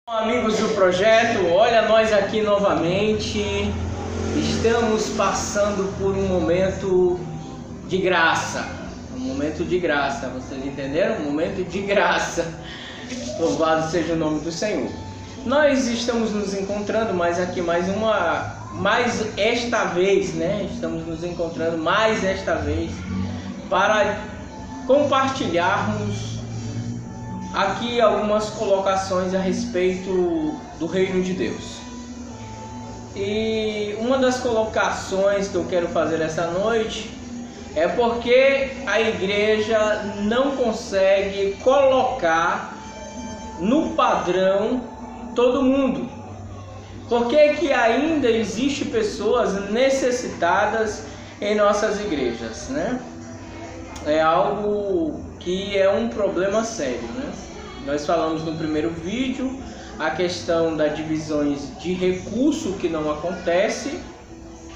Amigos do projeto, olha nós aqui novamente. Estamos passando por um momento de graça. Vocês entenderam? Um momento de graça. Louvado seja o nome do Senhor. Nós estamos nos encontrando Estamos nos encontrando mais esta vez para compartilharmos aqui algumas colocações a respeito do reino de Deus. E uma das colocações que eu quero fazer essa noite é porque a igreja não consegue colocar no padrão todo mundo. Por que ainda existe pessoas necessitadas em nossas igrejas, né? É algo que é um problema sério, né? Nós falamos no primeiro vídeo a questão das divisões de recurso que não acontece,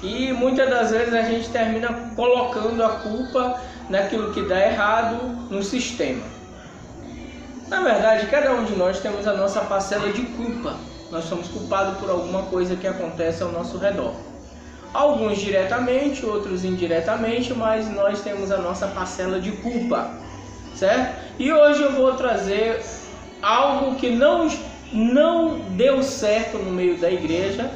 e muitas das vezes a gente termina colocando a culpa naquilo que dá errado no sistema. Na verdade, cada um de nós temos a nossa parcela de culpa. Nós somos culpados por alguma coisa que acontece ao nosso redor. Alguns diretamente, outros indiretamente, mas nós temos a nossa parcela de culpa, certo? E hoje eu vou trazer algo que não deu certo no meio da igreja,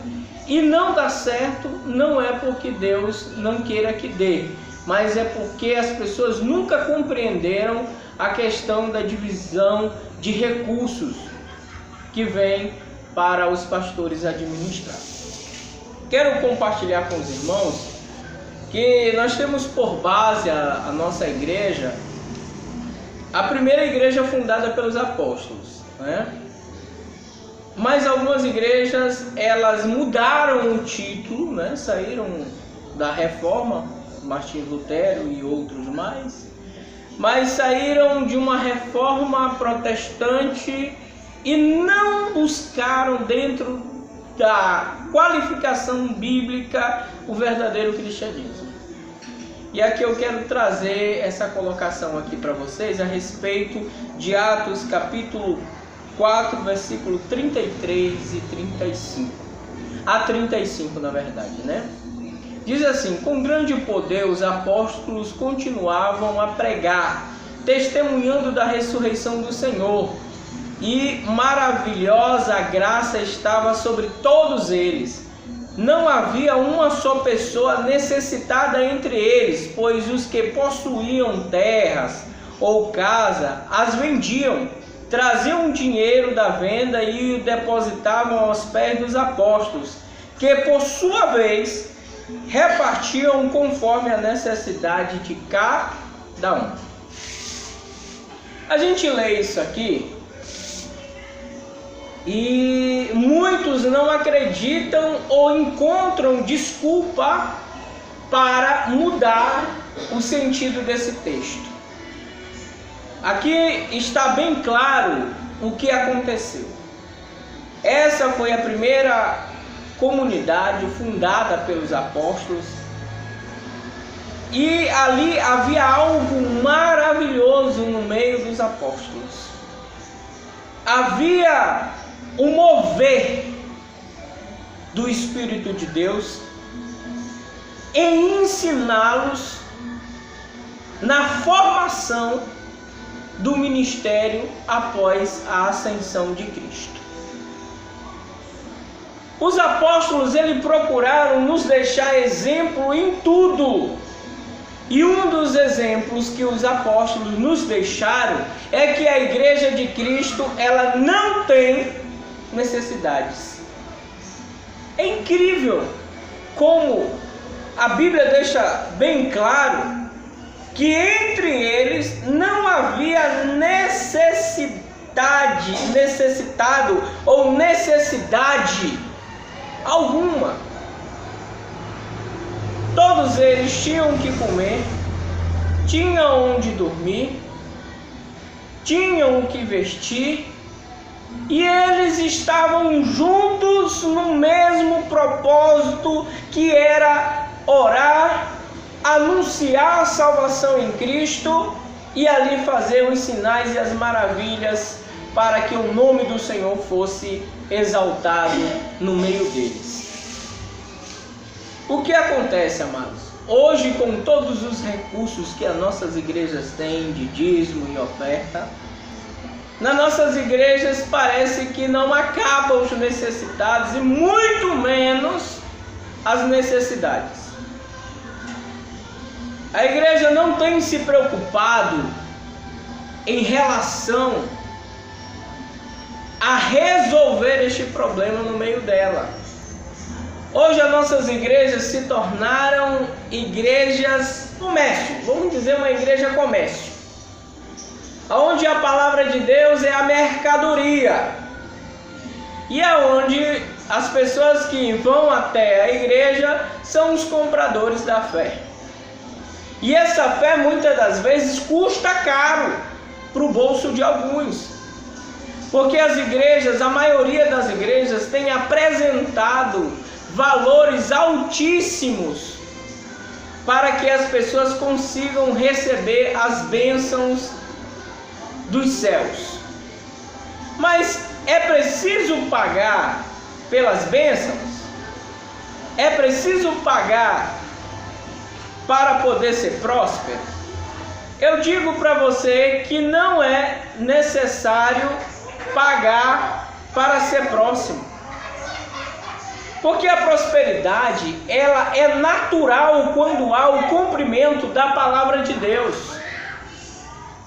e não dá certo não é porque Deus não queira que dê, mas é porque as pessoas nunca compreenderam a questão da divisão de recursos que vem para os pastores administrar. Quero compartilhar com os irmãos que nós temos por base a nossa igreja, a primeira igreja fundada pelos apóstolos, né? Mas algumas igrejas, elas mudaram o título, né? Saíram da reforma, Martim Lutero e outros mais, mas saíram de uma reforma protestante e não buscaram dentro da qualificação bíblica o verdadeiro cristianismo. E aqui eu quero trazer essa colocação aqui para vocês a respeito de Atos capítulo 4, versículo 33 e 35. A 35, na verdade, né? Diz assim: com grande poder os apóstolos continuavam a pregar, testemunhando da ressurreição do Senhor, e maravilhosa graça estava sobre todos eles. Não havia uma só pessoa necessitada entre eles, pois os que possuíam terras ou casa as vendiam, traziam dinheiro da venda e o depositavam aos pés dos apóstolos, que por sua vez repartiam conforme a necessidade de cada um. A gente lê isso aqui e muitos não acreditam ou encontram desculpa para mudar o sentido desse texto. Aqui está bem claro o que aconteceu. Essa foi a primeira comunidade fundada pelos apóstolos, e ali havia algo maravilhoso no meio dos apóstolos. Havia um mover do Espírito de Deus em ensiná-los na formação do ministério após a ascensão de Cristo. Os apóstolos, eles procuraram nos deixar exemplo em tudo. E um dos exemplos que os apóstolos nos deixaram é que a igreja de Cristo, ela não tem necessidades. É incrível como a Bíblia deixa bem claro que entre eles não havia necessidade alguma. Todos eles tinham que comer, tinham onde dormir, tinham o que vestir, e eles estavam juntos no mesmo propósito, que era orar, anunciar a salvação em Cristo e ali fazer os sinais e as maravilhas para que o nome do Senhor fosse exaltado no meio deles. O que acontece, amados? Hoje, com todos os recursos que as nossas igrejas têm de dízimo e oferta, nas nossas igrejas parece que não acabam os necessitados e muito menos as necessidades. A igreja não tem se preocupado em relação a resolver este problema no meio dela. Hoje as nossas igrejas se tornaram igrejas comércio, vamos dizer uma igreja comércio, onde a palavra de Deus é a mercadoria e aonde as pessoas que vão até a igreja são os compradores da fé. E essa fé muitas das vezes custa caro para o bolso de alguns, porque as igrejas, a maioria das igrejas tem apresentado valores altíssimos para que as pessoas consigam receber as bênçãos dos céus. Mas é preciso pagar pelas bênçãos? É preciso pagar para poder ser próspero? Eu digo para você que não é necessário pagar para ser próximo. Porque a prosperidade, ela é natural quando há o cumprimento da palavra de Deus.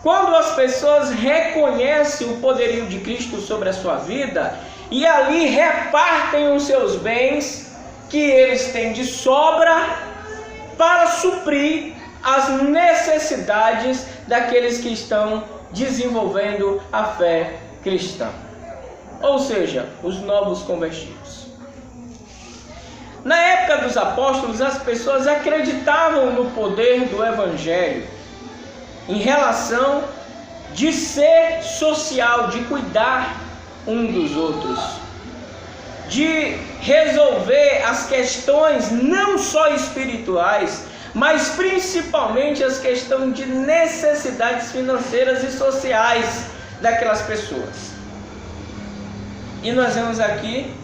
Quando as pessoas reconhecem o poderio de Cristo sobre a sua vida e ali repartem os seus bens que eles têm de sobra para suprir as necessidades daqueles que estão desenvolvendo a fé cristã, ou seja, os novos convertidos. Na época dos apóstolos, as pessoas acreditavam no poder do Evangelho em relação de ser social, de cuidar um dos outros, de resolver as questões não só espirituais, mas principalmente as questões de necessidades financeiras e sociais daquelas pessoas. E nós vemos aqui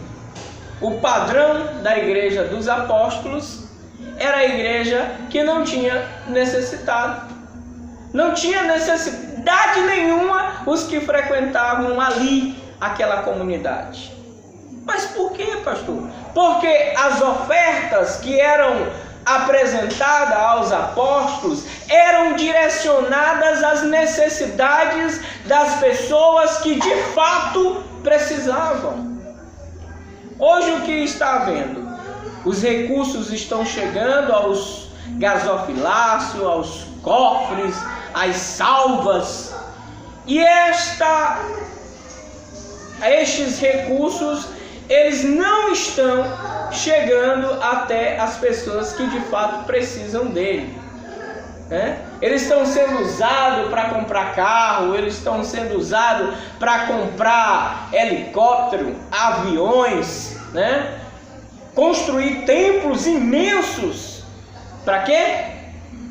o padrão da igreja dos apóstolos era a igreja que não tinha necessitado, não tinha necessidade nenhuma os que frequentavam ali aquela comunidade. Mas por que, pastor? Porque as ofertas que eram apresentadas aos apóstolos eram direcionadas às necessidades das pessoas que de fato precisavam. Hoje o que está havendo? Os recursos estão chegando aos gasofilácios, aos cofres, às salvas, e estes recursos eles não estão chegando até as pessoas que de fato precisam dele, né? Eles estão sendo usados para comprar carro, eles estão sendo usados para comprar helicóptero, aviões, né? Construir templos imensos. Para quê?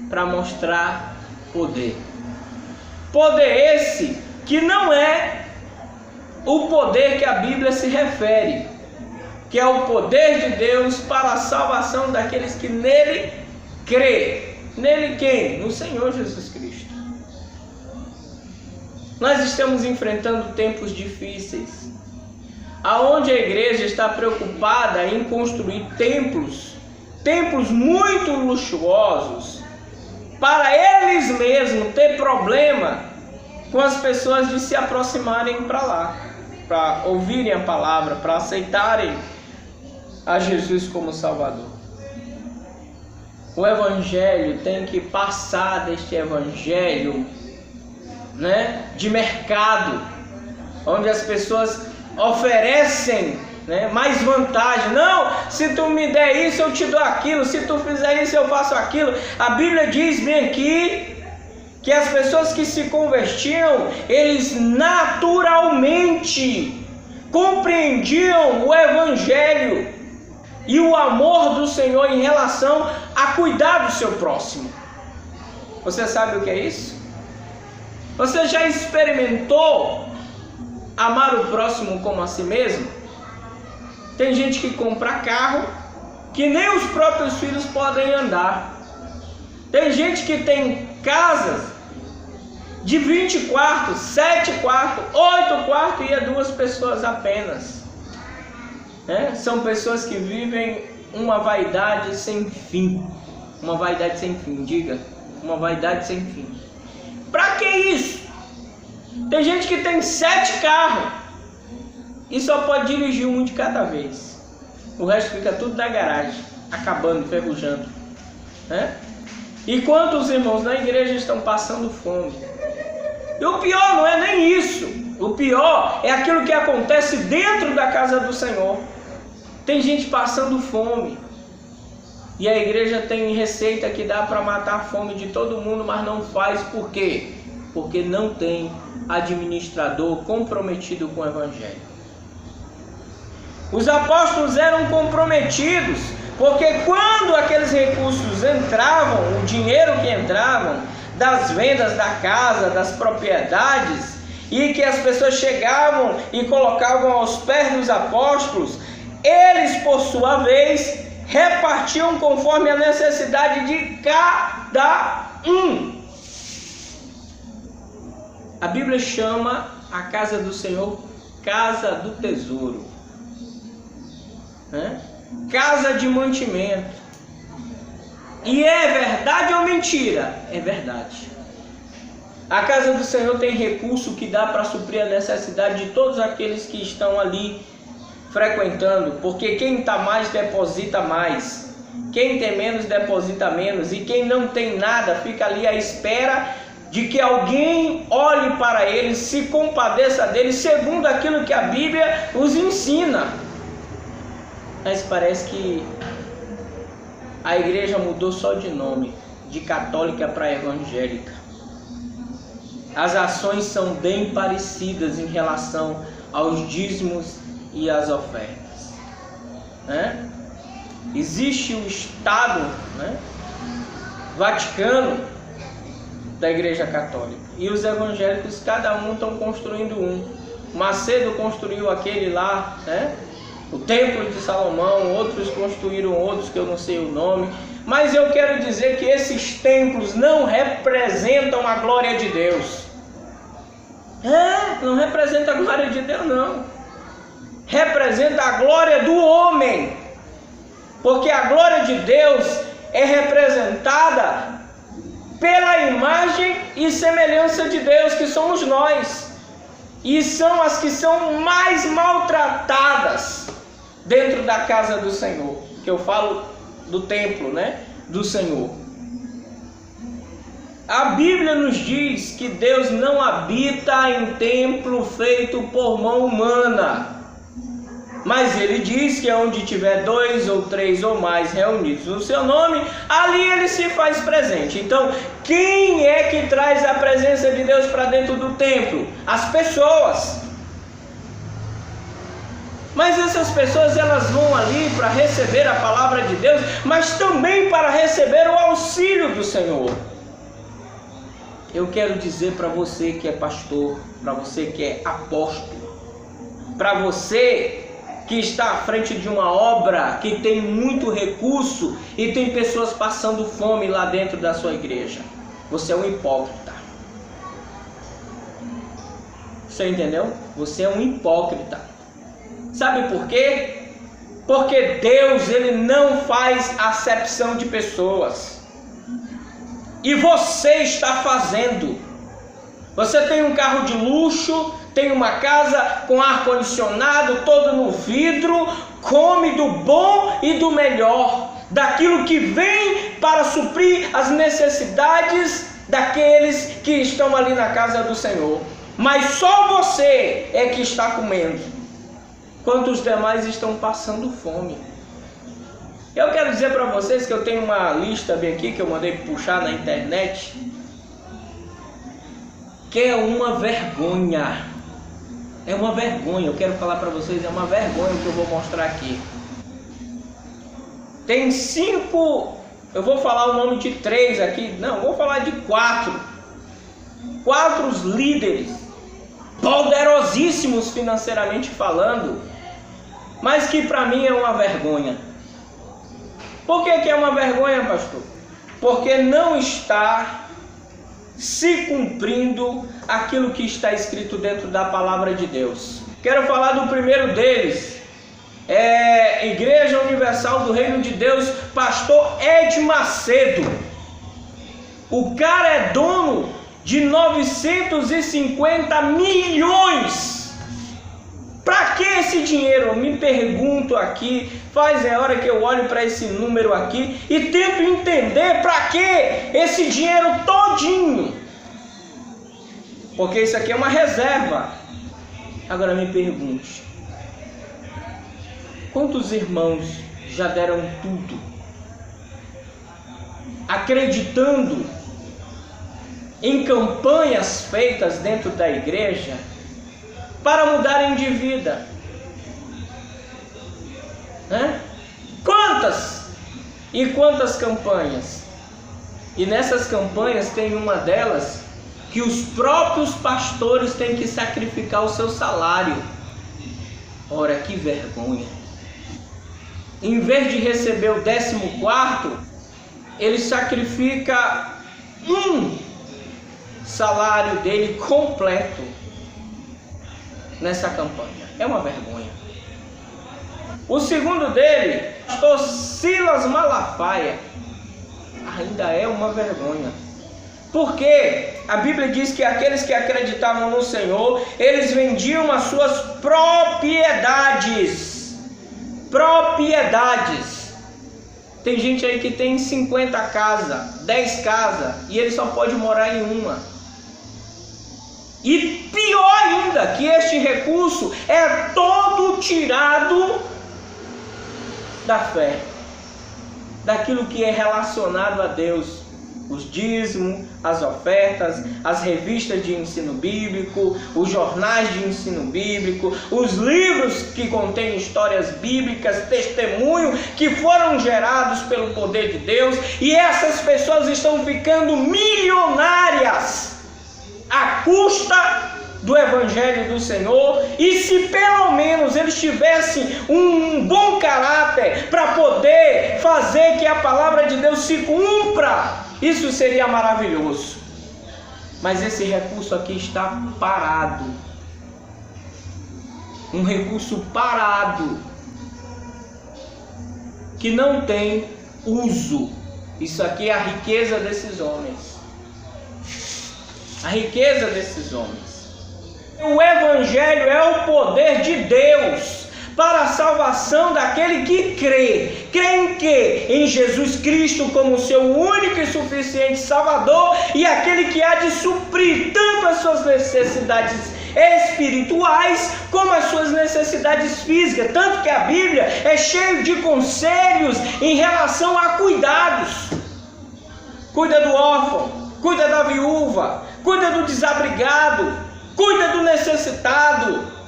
Para mostrar poder. Poder esse que não é o poder que a Bíblia se refere, que é o poder de Deus para a salvação daqueles que nele crê. Nele quem? No Senhor Jesus Cristo. Nós estamos enfrentando tempos difíceis, aonde a igreja está preocupada em construir templos muito luxuosos, para eles mesmos ter problema com as pessoas de se aproximarem para lá, para ouvirem a palavra, para aceitarem a Jesus como Salvador. O Evangelho tem que passar deste Evangelho, né, de mercado, onde as pessoas oferecem, né, mais vantagem. Não, se tu me der isso eu te dou aquilo, se tu fizer isso eu faço aquilo. A Bíblia diz bem aqui que as pessoas que se convertiam, eles naturalmente compreendiam o Evangelho e o amor do Senhor em relação a cuidar do seu próximo. Você sabe o que é isso? Você já experimentou amar o próximo como a si mesmo. Tem gente que compra carro que nem os próprios filhos podem andar. Tem gente que tem casas de 20 quartos, 7 quartos, 8 quartos e 2 pessoas apenas. São pessoas que vivem uma vaidade sem fim. Uma vaidade sem fim, diga. Uma vaidade sem fim. Pra que isso? Tem gente que tem 7 carros e só pode dirigir um de cada vez. O resto fica tudo na garagem, acabando, enferrujando. E quantos irmãos na igreja estão passando fome? E o pior não é nem isso. O pior é aquilo que acontece dentro da casa do Senhor. Tem gente passando fome. E a igreja tem receita que dá para matar a fome de todo mundo, mas não faz. Por quê? Porque não tem administrador comprometido com o evangelho. Os apóstolos eram comprometidos, porque quando aqueles recursos entravam, o dinheiro que entravam das vendas da casa, das propriedades, e que as pessoas chegavam e colocavam aos pés dos apóstolos, eles, por sua vez, repartiam conforme a necessidade de cada um. A Bíblia chama a casa do Senhor casa do tesouro, casa de mantimento. E é verdade ou mentira? É verdade. A casa do Senhor tem recurso que dá para suprir a necessidade de todos aqueles que estão ali frequentando, porque quem está mais deposita mais, quem tem menos deposita menos, e quem não tem nada fica ali à espera de que alguém olhe para ele, se compadeça dele, segundo aquilo que a Bíblia os ensina. Mas parece que a igreja mudou só de nome, de católica para evangélica. As ações são bem parecidas em relação aos dízimos e às ofertas. Existe o Estado, Vaticano da Igreja Católica, e os evangélicos, cada um estão construindo um. Macedo construiu aquele lá, o Templo de Salomão, outros construíram outros que eu não sei o nome, mas eu quero dizer que esses templos não representam a glória de Deus. Não representa a glória de Deus, não. Representa a glória do homem, porque a glória de Deus é representada pela imagem e semelhança de Deus, que somos nós, e são as que são mais maltratadas dentro da casa do Senhor, que eu falo do templo, do Senhor. A Bíblia nos diz que Deus não habita em templo feito por mão humana, mas Ele diz que onde tiver 2 ou 3 ou mais reunidos no seu nome, ali Ele se faz presente. Então, quem é que traz a presença de Deus para dentro do templo? As pessoas. Mas essas pessoas, elas vão ali para receber a palavra de Deus, mas também para receber o auxílio do Senhor. Eu quero dizer para você que é pastor, para você que é apóstolo, para você que está à frente de uma obra que tem muito recurso e tem pessoas passando fome lá dentro da sua igreja, você é um hipócrita. Você entendeu? Você é um hipócrita. Sabe por quê? Porque Deus, Ele não faz acepção de pessoas. E você está fazendo. Você tem um carro de luxo, tem uma casa com ar-condicionado, todo no vidro, come do bom e do melhor, daquilo que vem para suprir as necessidades daqueles que estão ali na casa do Senhor. Mas só você é que está comendo, enquanto os demais estão passando fome. Eu quero dizer para vocês que eu tenho uma lista bem aqui que eu mandei puxar na internet, que é uma vergonha. É uma vergonha, eu quero falar para vocês, é uma vergonha o que eu vou mostrar aqui. Tem 5, eu vou falar o nome de 3 aqui, não, vou falar de 4. 4 líderes poderosíssimos financeiramente falando, mas que para mim é uma vergonha. Por que é uma vergonha, pastor? Porque não está se cumprindo aquilo que está escrito dentro da palavra de Deus. Quero falar do primeiro deles, Igreja Universal do Reino de Deus, pastor Ed Macedo. O cara é dono de 950 milhões. Para que esse dinheiro? Eu me pergunto aqui, faz a hora que eu olho para esse número aqui e tento entender para que esse dinheiro todinho. Porque isso aqui é uma reserva. Agora me pergunte, quantos irmãos já deram tudo, acreditando em campanhas feitas dentro da igreja para mudarem de vida? Quantas e quantas campanhas? E nessas campanhas tem uma delas que os próprios pastores têm que sacrificar o seu salário. Ora, que vergonha! Em vez de receber o 14º, ele sacrifica um salário dele completo nessa campanha. É uma vergonha. O segundo dele, pastor Silas Malafaia, ainda é uma vergonha. Porque a Bíblia diz que aqueles que acreditavam no Senhor, eles vendiam as suas propriedades. Tem gente aí que tem 50 casas, 10 casas, e ele só pode morar em uma. E pior ainda, que este recurso é todo tirado da fé, daquilo que é relacionado a Deus. Os dízimos, as ofertas, as revistas de ensino bíblico, os jornais de ensino bíblico, os livros que contêm histórias bíblicas, testemunho que foram gerados pelo poder de Deus, e essas pessoas estão ficando milionárias à custa do Evangelho do Senhor. E se pelo menos eles tivessem um bom caráter para poder fazer que a palavra de Deus se cumpra, isso seria maravilhoso. Mas esse recurso aqui está parado. Um recurso parado, que não tem uso. Isso aqui é a riqueza desses homens. A riqueza desses homens. O Evangelho é o poder de Deus para a salvação daquele que crê. Crê em quê? Em Jesus Cristo como seu único e suficiente Salvador, e aquele que há de suprir tanto as suas necessidades espirituais como as suas necessidades físicas. Tanto que a Bíblia é cheia de conselhos em relação a cuidados. Cuida do órfão, cuida da viúva, cuida do desabrigado, cuida do necessitado.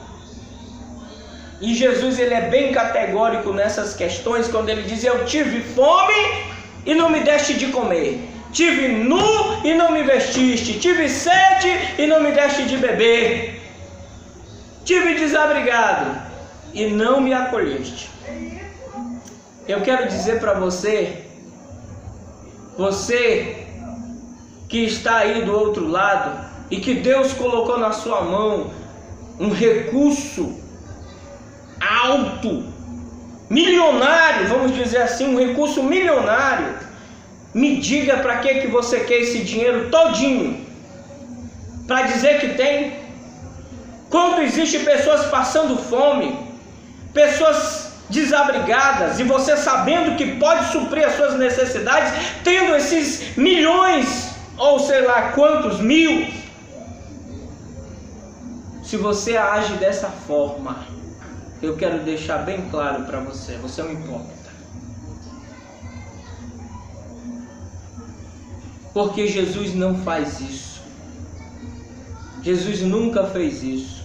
E Jesus, ele é bem categórico nessas questões, quando ele diz: eu tive fome e não me deste de comer, tive nu e não me vestiste, tive sede e não me deste de beber, tive desabrigado e não me acolheste. Eu quero dizer para você, você que está aí do outro lado, e que Deus colocou na sua mão um recurso alto, milionário, vamos dizer assim, um recurso milionário, me diga para que você quer esse dinheiro todinho? Para dizer que tem? Quando existe pessoas passando fome, pessoas desabrigadas, e você sabendo que pode suprir as suas necessidades, tendo esses milhões, ou sei lá quantos mil, se você age dessa forma, eu quero deixar bem claro para você, você é um hipócrita. Porque Jesus não faz isso. Jesus nunca fez isso.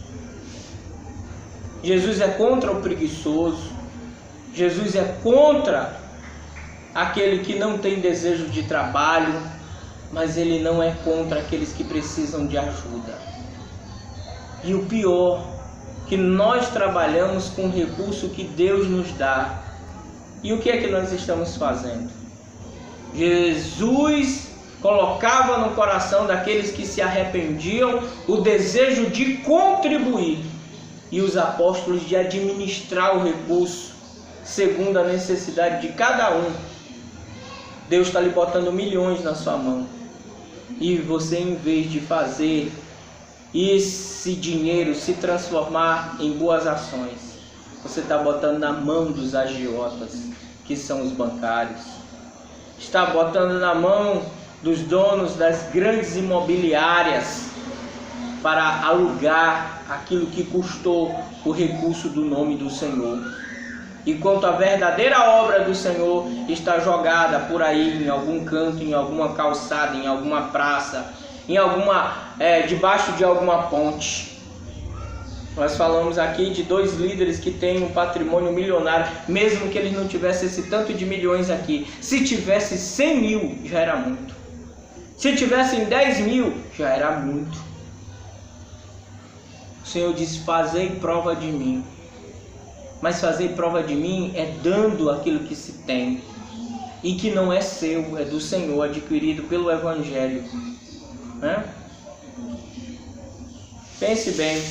Jesus é contra o preguiçoso. Jesus é contra aquele que não tem desejo de trabalho, mas ele não é contra aqueles que precisam de ajuda. E o pior, que nós trabalhamos com o recurso que Deus nos dá. E o que é que nós estamos fazendo? Jesus colocava no coração daqueles que se arrependiam o desejo de contribuir, e os apóstolos de administrar o recurso segundo a necessidade de cada um. Deus está lhe botando milhões na sua mão, e você, em vez de fazer esse dinheiro se transformar em boas ações, você está botando na mão dos agiotas, que são os bancários. Está botando na mão dos donos das grandes imobiliárias para alugar aquilo que custou o recurso do nome do Senhor. Enquanto a verdadeira obra do Senhor está jogada por aí em algum canto, em alguma calçada, em alguma praça, debaixo de alguma ponte. Nós falamos aqui de 2 líderes que têm um patrimônio milionário, mesmo que eles não tivessem esse tanto de milhões aqui. Se tivesse 100 mil, já era muito. Se tivessem 10 mil, já era muito. O Senhor disse: fazei prova de mim. Mas fazer prova de mim é dando aquilo que se tem, e que não é seu, é do Senhor, adquirido pelo Evangelho, né? Pense bem.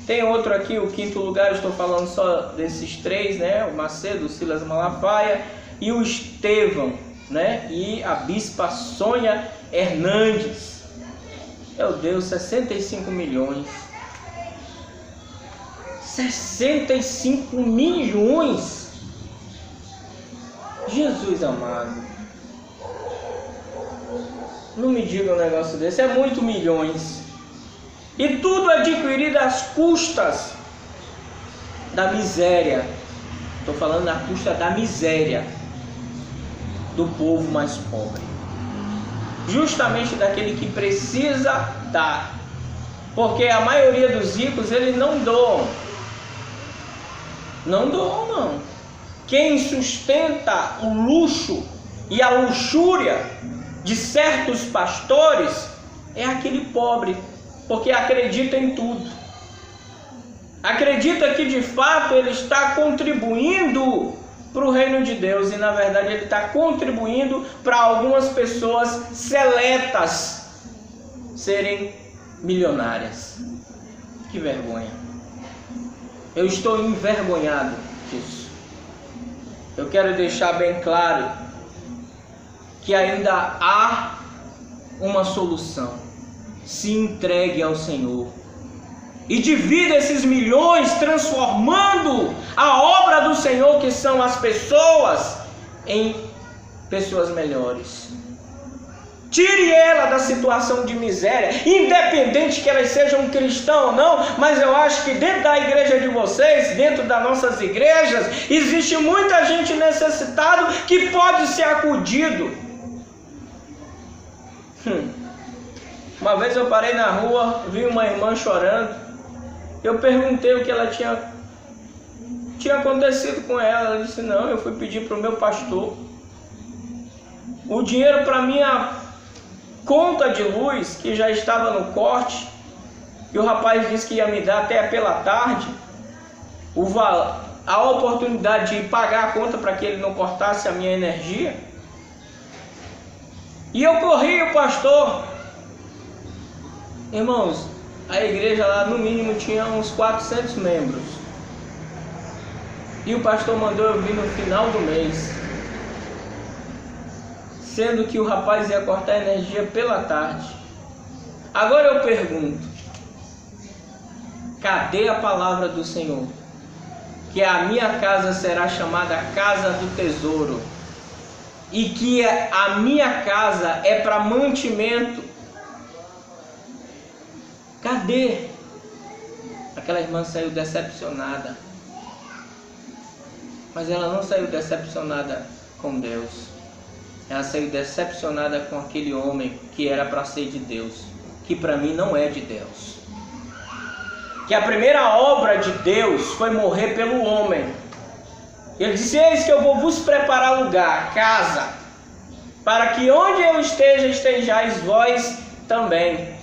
Tem outro aqui, o 5º lugar, estou falando só desses 3, né? O Macedo, o Silas Malafaia e o Estevão, né? E a Bispa Sônia Hernandes. Meu Deus, 65 milhões. 65 milhões! Jesus amado. Não me diga um negócio desse, é muito milhões. E tudo adquirido às custas da miséria. Estou falando à custa da miséria do povo mais pobre. Justamente daquele que precisa dar. Porque a maioria dos ricos, eles não doam. Não doam, não. Quem sustenta o luxo e a luxúria de certos pastores é aquele pobre, porque acredita em tudo. Acredita que de fato ele está contribuindo para o reino de Deus, e na verdade ele está contribuindo para algumas pessoas seletas serem milionárias. Que vergonha. Eu estou envergonhado disso. Eu quero deixar bem claro que ainda há uma solução. Se entregue ao Senhor e divida esses milhões, transformando a obra do Senhor, que são as pessoas, em pessoas melhores. Tire ela da situação de miséria, independente que elas sejam cristãs ou não. Mas eu acho que dentro da igreja de vocês, dentro das nossas igrejas, existe muita gente necessitada que pode ser acudido. Uma vez eu parei na rua, vi uma irmã chorando. Eu perguntei o que ela tinha acontecido com ela. Ela disse: não, eu fui pedir para o meu pastor o dinheiro para minha conta de luz, que já estava no corte, que o rapaz disse que ia me dar até pela tarde, a oportunidade de pagar a conta para que ele não cortasse a minha energia. E eu corri o pastor. Irmãos, a igreja lá no mínimo tinha uns 400 membros. E o pastor mandou eu vir no final do mês, sendo que o rapaz ia cortar a energia pela tarde. Agora eu pergunto: cadê a palavra do Senhor? Que a minha casa será chamada casa do tesouro, e que a minha casa é para mantimento. Cadê? Aquela irmã saiu decepcionada. Mas ela não saiu decepcionada com Deus. Ela saiu decepcionada com aquele homem que era para ser de Deus, que para mim não é de Deus. Que a primeira obra de Deus foi morrer pelo homem. Ele disse: eis que eu vou vos preparar lugar, casa, para que onde eu esteja, estejais vós também.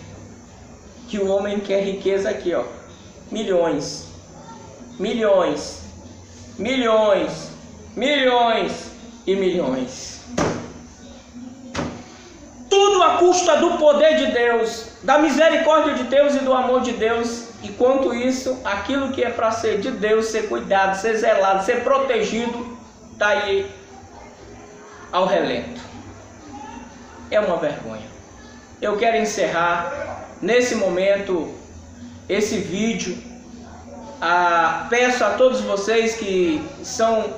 que o homem quer riqueza aqui, ó. Milhões, milhões, milhões, milhões e milhões. Tudo à custa do poder de Deus, da misericórdia de Deus e do amor de Deus. E quanto isso, aquilo que é para ser de Deus, ser cuidado, ser zelado, ser protegido, está aí ao relento. É uma vergonha. Eu quero encerrar nesse momento esse vídeo. Peço a todos vocês que são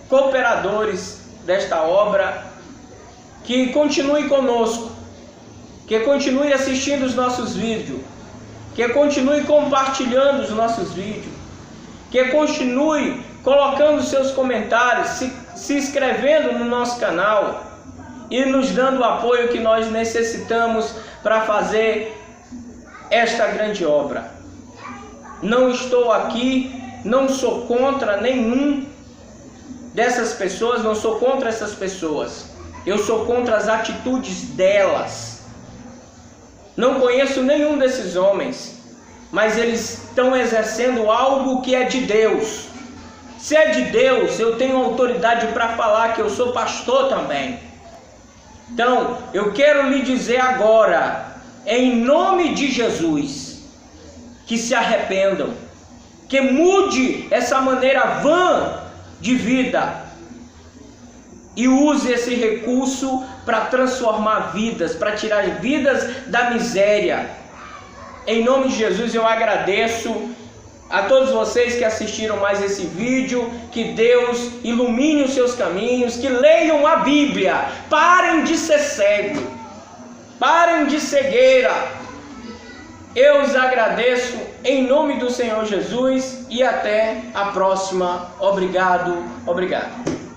cooperadores desta obra que continue conosco, que continue assistindo os nossos vídeos, que continue compartilhando os nossos vídeos, que continue colocando seus comentários, se inscrevendo no nosso canal e nos dando o apoio que nós necessitamos para fazer esta grande obra. Não estou aqui, não sou contra nenhum dessas pessoas, não sou contra essas pessoas. Eu sou contra as atitudes delas. Não conheço nenhum desses homens, mas eles estão exercendo algo que é de Deus. Se é de Deus, eu tenho autoridade para falar, que eu sou pastor também. Então, eu quero lhe dizer agora, em nome de Jesus, que se arrependam, que mude essa maneira vã de vida e use esse recurso para transformar vidas, para tirar vidas da miséria. Em nome de Jesus eu agradeço a todos vocês que assistiram mais esse vídeo. Que Deus ilumine os seus caminhos, que leiam a Bíblia, parem de ser cego, parem de cegueira. Eu os agradeço em nome do Senhor Jesus e até a próxima. Obrigado, obrigado.